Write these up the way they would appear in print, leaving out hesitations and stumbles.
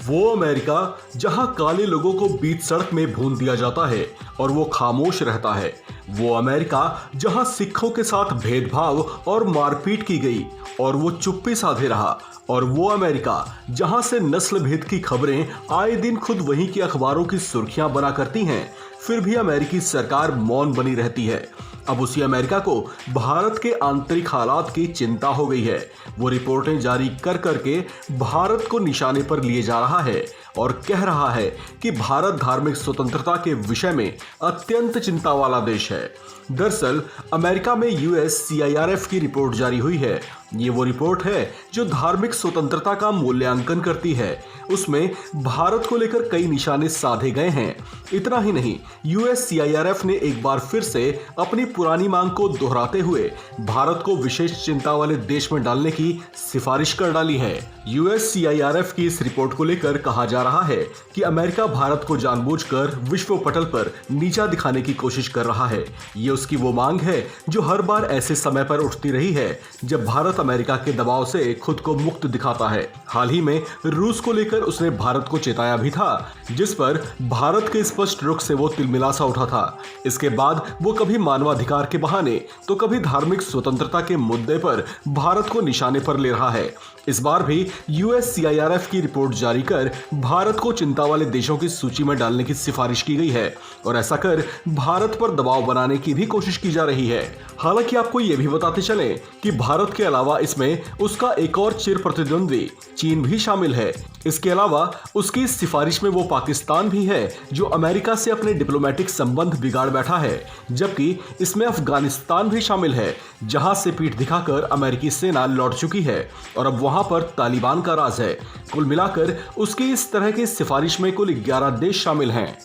वो अमेरिका जहां काले लोगों को बीच सड़क में भून दिया जाता है और वो खामोश रहता है। वो अमेरिका जहां सिखों के साथ भेदभाव और मारपीट की गई और वो चुप्पी साधे रहा। और वो अमेरिका जहां से नस्ल भेद की खबरें आए दिन खुद वहीं की अखबारों की सुर्खियां बना करती हैं, फिर भी अमेरिकी सरकार मौन बनी रहती है। अब उसी अमेरिका को भारत के आंतरिक हालात की चिंता हो गई है। वो रिपोर्टें जारी कर करके भारत को निशाने पर लिए जा रहा है और कह रहा है कि भारत धार्मिक स्वतंत्रता के विषय में अत्यंत चिंता वाला देश है। दरअसल अमेरिका में USCIRF की रिपोर्ट जारी हुई है। ये वो रिपोर्ट है जो धार्मिक स्वतंत्रता का मूल्यांकन करती है। उसमें भारत को लेकर कई निशाने साधे गए हैं। इतना ही नहीं, USCIRF ने एक बार फिर से अपनी पुरानी मांग को दोहराते हुए भारत को विशेष चिंता वाले देश में डालने की सिफारिश कर डाली है। USCIRF की इस रिपोर्ट को लेकर कहा जा रहा है कि अमेरिका भारत को जानबूझकर विश्व पटल पर नीचा दिखाने की कोशिश कर रहा है। ये उसकी वो मांग है जो हर बार ऐसे समय पर उठती रही है जब भारत अमेरिका के दबाव से खुद को मुक्त दिखाता है। हाल ही में रूस को लेकर उसने भारत को चेताया भी था, जिस पर भारत के स्पष्ट रुख से वो तिलमिला सा उठा था। इसके बाद वो कभी मानवाधिकार के बहाने तो कभी धार्मिक स्वतंत्रता के मुद्दे पर भारत को निशाने पर ले रहा है। इस बार भी USCIRF की रिपोर्ट जारी कर भारत को चिंता वाले देशों की सूची में डालने की सिफारिश की गई है और ऐसा कर भारत पर दबाव बनाने की भी कोशिश की जा रही है। हालांकि आपको ये भी बताते चलें कि भारत के अलावा इसमें उसका एक और चिर प्रतिद्वंदी चीन भी शामिल है। इसके अलावा उसकी इस सिफारिश में वो पाकिस्तान भी है जो अमेरिका से अपने डिप्लोमेटिक संबंध बिगाड़ बैठा है, जबकि इसमें अफगानिस्तान भी शामिल है जहां से पीठ दिखाकर अमेरिकी सेना लौट चुकी है और अब वहां पर तालिबान का राज है। कुल मिलाकर उसकी इस तरह की सिफारिश में कुल 11 देश शामिल हैं।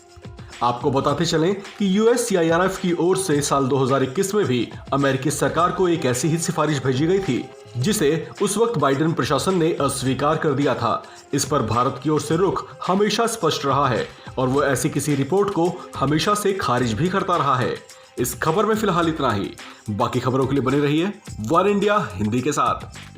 आपको बताते चलें कि USCIRF की ओर से साल 2021 में भी अमेरिकी सरकार को एक ऐसी ही सिफारिश भेजी गई थी जिसे उस वक्त बाइडेन प्रशासन ने अस्वीकार कर दिया था। इस पर भारत की ओर से रुख हमेशा स्पष्ट रहा है और वो ऐसी किसी रिपोर्ट को हमेशा से खारिज भी करता रहा है। इस खबर में फिलहाल इतना ही। बाकी खबरों के लिए बने रहिए वन इंडिया हिंदी के साथ।